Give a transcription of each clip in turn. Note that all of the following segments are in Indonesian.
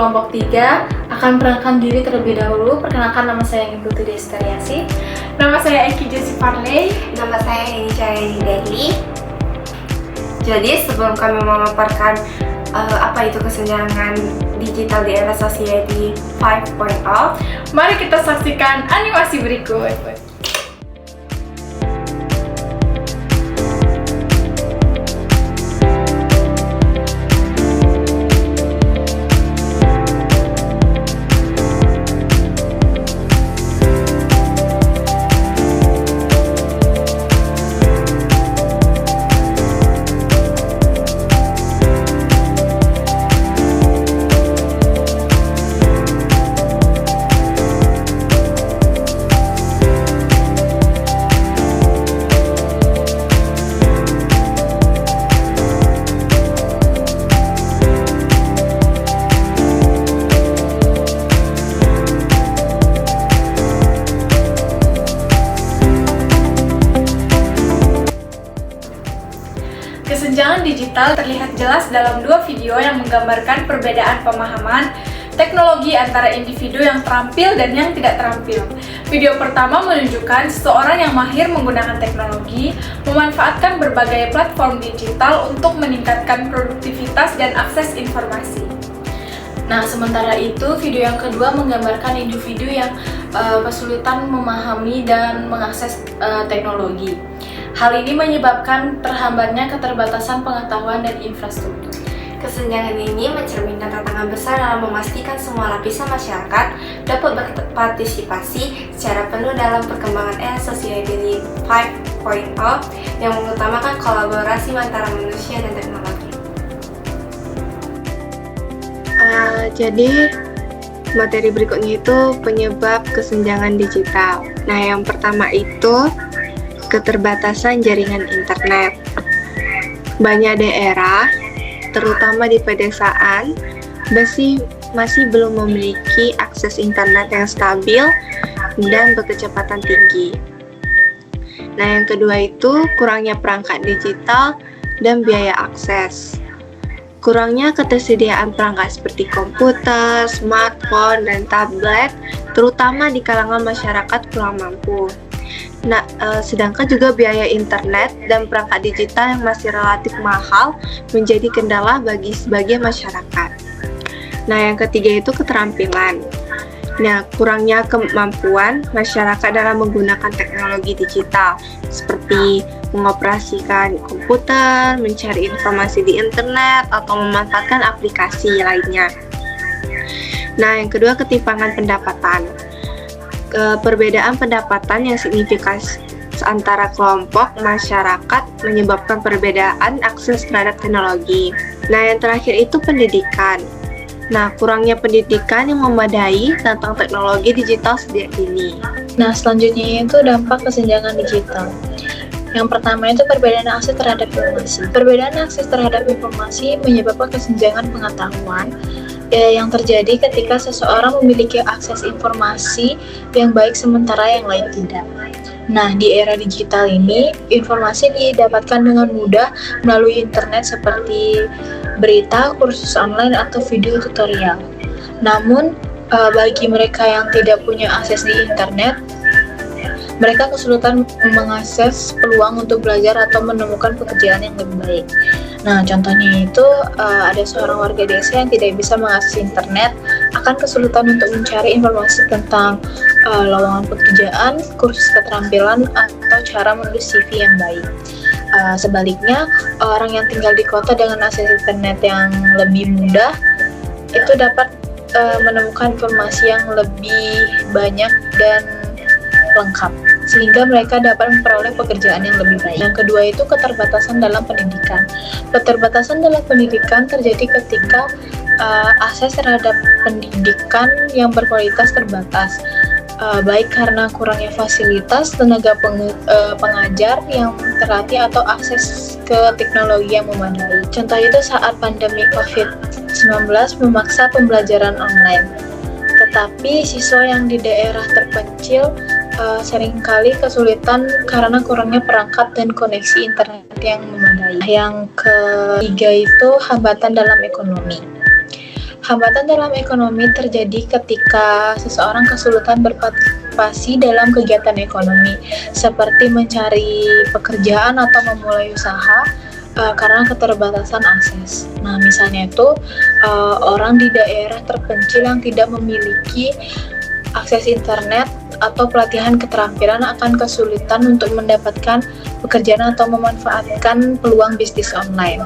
kelompok 3 akan memperkenalkan diri terlebih dahulu. Perkenalkan, nama saya Ibu Putri Destariasi. Nama saya Eki Jessi Farley. Nama saya Enisha Deli. Jadi sebelum kami memaparkan apa itu kesenjangan digital di era Society 5.0, mari kita saksikan animasi berikut. Kesenjangan digital terlihat jelas dalam dua video yang menggambarkan perbedaan pemahaman teknologi antara individu yang terampil dan yang tidak terampil. Video pertama menunjukkan seseorang yang mahir menggunakan teknologi, memanfaatkan berbagai platform digital untuk meningkatkan produktivitas dan akses informasi. Nah, sementara itu video yang kedua menggambarkan individu yang kesulitan memahami dan mengakses teknologi. Hal ini menyebabkan terhambatnya keterbatasan pengetahuan dan infrastruktur. kesenjangan ini mencerminkan tantangan besar dalam memastikan semua lapisan masyarakat dapat berpartisipasi secara penuh dalam perkembangan era Society 5.0 yang mengutamakan kolaborasi antara manusia dan teknologi. Jadi materi berikutnya itu penyebab kesenjangan digital. Nah, yang pertama itu keterbatasan jaringan internet. Banyak daerah, terutama di pedesaan, masih belum memiliki akses internet yang stabil dan berkecepatan tinggi. Nah, yang kedua itu kurangnya perangkat digital dan biaya akses. Kurangnya ketersediaan perangkat seperti komputer, smartphone, dan tablet, terutama di kalangan masyarakat kurang mampu. Nah, sedangkan juga biaya internet dan perangkat digital yang masih relatif mahal menjadi kendala bagi sebagian masyarakat. Nah, yang ketiga itu keterampilan. Nah, kurangnya kemampuan masyarakat dalam menggunakan teknologi digital seperti mengoperasikan komputer, mencari informasi di internet, atau memanfaatkan aplikasi lainnya. Nah, yang kedua ketimpangan pendapatan. Perbedaan pendapatan yang signifikan antara kelompok masyarakat menyebabkan perbedaan akses terhadap teknologi. Nah, yang terakhir itu pendidikan. Nah, kurangnya pendidikan yang memadai tentang teknologi digital sejak dini. Nah, selanjutnya itu dampak kesenjangan digital. Yang pertama itu perbedaan akses terhadap informasi. Perbedaan akses terhadap informasi menyebabkan kesenjangan pengetahuan yang terjadi ketika seseorang memiliki akses informasi yang baik sementara yang lain tidak. Nah, di era digital ini, informasi didapatkan dengan mudah melalui internet seperti berita, kursus online, atau video tutorial. Namun, bagi mereka yang tidak punya akses di internet, mereka kesulitan mengakses peluang untuk belajar atau menemukan pekerjaan yang lebih baik. Nah, contohnya itu ada seorang warga desa yang tidak bisa mengakses internet, akan kesulitan untuk mencari informasi tentang lowongan pekerjaan, kursus keterampilan, atau cara menulis CV yang baik. Sebaliknya, orang yang tinggal di kota dengan akses internet yang lebih mudah itu dapat menemukan informasi yang lebih banyak dan lengkap, sehingga mereka dapat memperoleh pekerjaan yang lebih baik. Yang kedua itu keterbatasan dalam pendidikan. Keterbatasan dalam pendidikan terjadi ketika akses terhadap pendidikan yang berkualitas terbatas, baik karena kurangnya fasilitas, tenaga pengajar yang terlatih, atau akses ke teknologi yang memadai. Contoh itu saat pandemi COVID-19 memaksa pembelajaran online. Tetapi siswa yang di daerah terpencil seringkali kesulitan karena kurangnya perangkat dan koneksi internet yang memadai. Yang ketiga itu hambatan dalam ekonomi. Hambatan dalam ekonomi terjadi ketika seseorang kesulitan berpartisipasi dalam kegiatan ekonomi, seperti mencari pekerjaan atau memulai usaha karena keterbatasan akses. Nah, misalnya itu orang di daerah terpencil yang tidak memiliki akses internet atau pelatihan keterampilan akan kesulitan untuk mendapatkan pekerjaan atau memanfaatkan peluang bisnis online.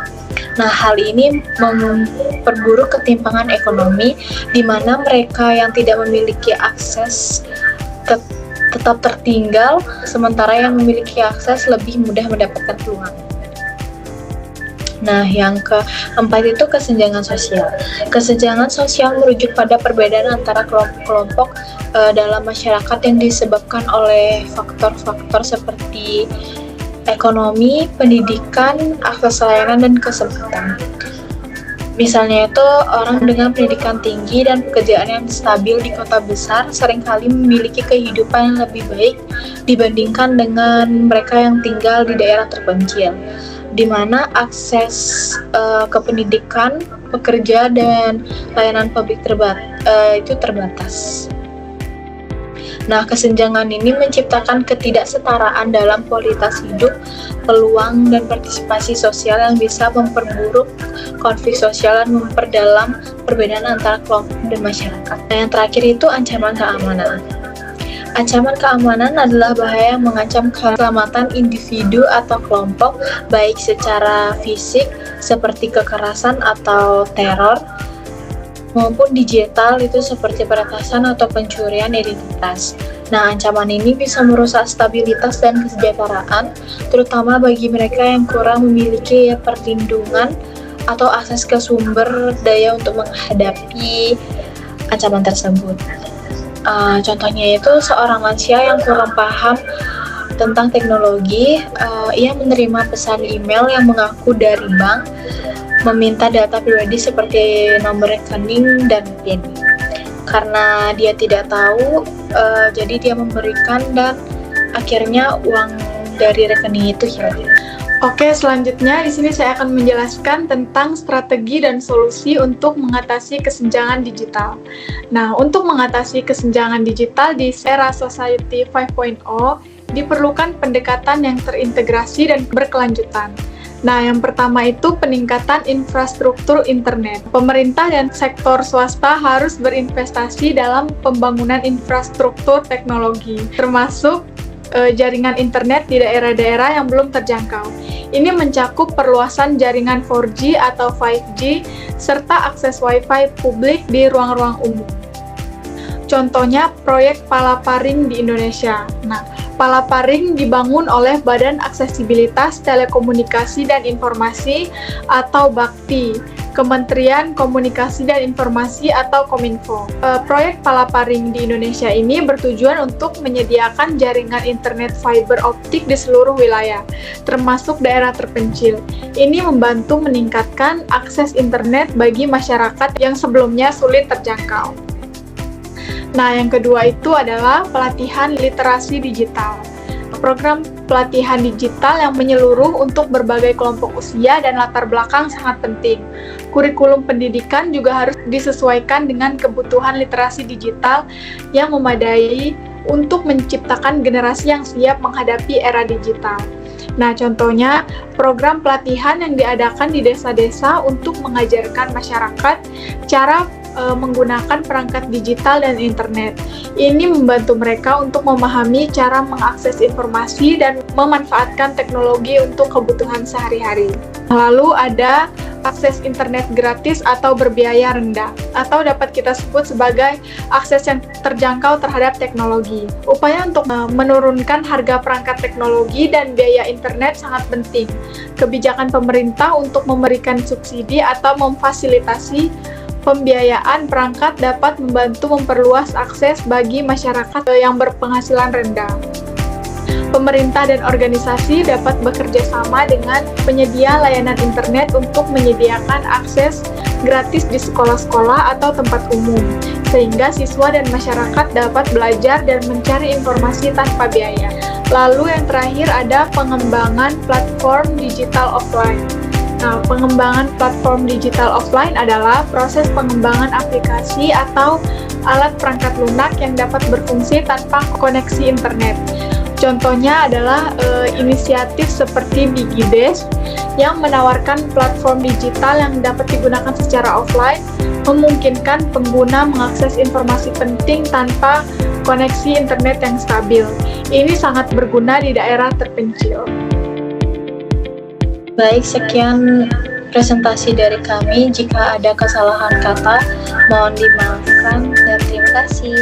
Nah, hal ini memperburuk ketimpangan ekonomi di mana mereka yang tidak memiliki akses tetap tertinggal, sementara yang memiliki akses lebih mudah mendapatkan peluang. Nah, yang keempat itu kesenjangan sosial. Kesenjangan sosial merujuk pada perbedaan antara kelompok-kelompok dalam masyarakat yang disebabkan oleh faktor-faktor seperti ekonomi, pendidikan, akses layanan, dan kesempatan. Misalnya itu orang dengan pendidikan tinggi dan pekerjaan yang stabil di kota besar seringkali memiliki kehidupan yang lebih baik dibandingkan dengan mereka yang tinggal di daerah terpencil, di mana akses ke pendidikan, pekerja, dan layanan publik itu terbatas. Nah, kesenjangan ini menciptakan ketidaksetaraan dalam kualitas hidup, peluang, dan partisipasi sosial yang bisa memperburuk konflik sosial dan memperdalam perbedaan antara kelompok dan masyarakat. Nah, yang terakhir itu ancaman keamanan. Ancaman keamanan adalah bahaya yang mengancam keselamatan individu atau kelompok, baik secara fisik seperti kekerasan atau teror, maupun digital itu seperti peretasan atau pencurian identitas. Nah, ancaman ini bisa merusak stabilitas dan kesejahteraan, terutama bagi mereka yang kurang memiliki perlindungan atau akses ke sumber daya untuk menghadapi ancaman tersebut. Contohnya itu seorang lansia yang kurang paham tentang teknologi, ia menerima pesan email yang mengaku dari bank, meminta data pribadi seperti nomor rekening dan PIN. Karena dia tidak tahu, jadi dia memberikan dan akhirnya uang dari rekening itu hilang. Oke, selanjutnya di sini saya akan menjelaskan tentang strategi dan solusi untuk mengatasi kesenjangan digital. Nah, untuk mengatasi kesenjangan digital di era Society 5.0 diperlukan pendekatan yang terintegrasi dan berkelanjutan. Nah, yang pertama itu peningkatan infrastruktur internet. Pemerintah dan sektor swasta harus berinvestasi dalam pembangunan infrastruktur teknologi, termasuk jaringan internet di daerah-daerah yang belum terjangkau. Ini mencakup perluasan jaringan 4G atau 5G, serta akses Wi-Fi publik di ruang-ruang umum. Contohnya proyek Palaparing di Indonesia. Nah, Palaparing dibangun oleh Badan Aksesibilitas Telekomunikasi dan Informasi atau BAKTI, Kementerian Komunikasi dan Informasi atau Kominfo. Proyek Palaparing di Indonesia ini bertujuan untuk menyediakan jaringan internet fiber optik di seluruh wilayah, termasuk daerah terpencil. Ini membantu meningkatkan akses internet bagi masyarakat yang sebelumnya sulit terjangkau. Nah, yang kedua itu adalah pelatihan literasi digital. Program pelatihan digital yang menyeluruh untuk berbagai kelompok usia dan latar belakang sangat penting. Kurikulum pendidikan juga harus disesuaikan dengan kebutuhan literasi digital yang memadai untuk menciptakan generasi yang siap menghadapi era digital. Nah, contohnya program pelatihan yang diadakan di desa-desa untuk mengajarkan masyarakat cara menggunakan perangkat digital dan internet. Ini membantu mereka untuk memahami cara mengakses informasi dan memanfaatkan teknologi untuk kebutuhan sehari-hari. Lalu ada akses internet gratis atau berbiaya rendah, atau dapat kita sebut sebagai akses yang terjangkau terhadap teknologi. Upaya untuk menurunkan harga perangkat teknologi dan biaya internet sangat penting. Kebijakan pemerintah untuk memberikan subsidi atau memfasilitasi pembiayaan perangkat dapat membantu memperluas akses bagi masyarakat yang berpenghasilan rendah. Pemerintah dan organisasi dapat bekerja sama dengan penyedia layanan internet untuk menyediakan akses gratis di sekolah-sekolah atau tempat umum, sehingga siswa dan masyarakat dapat belajar dan mencari informasi tanpa biaya. Lalu yang terakhir ada pengembangan platform digital offline. Nah, pengembangan platform digital offline adalah proses pengembangan aplikasi atau alat perangkat lunak yang dapat berfungsi tanpa koneksi internet. Contohnya adalah inisiatif seperti Digides yang menawarkan platform digital yang dapat digunakan secara offline, memungkinkan pengguna mengakses informasi penting tanpa koneksi internet yang stabil. Ini sangat berguna di daerah terpencil. Baik, sekian presentasi dari kami. Jika ada kesalahan kata, mohon dimaafkan dan terima kasih.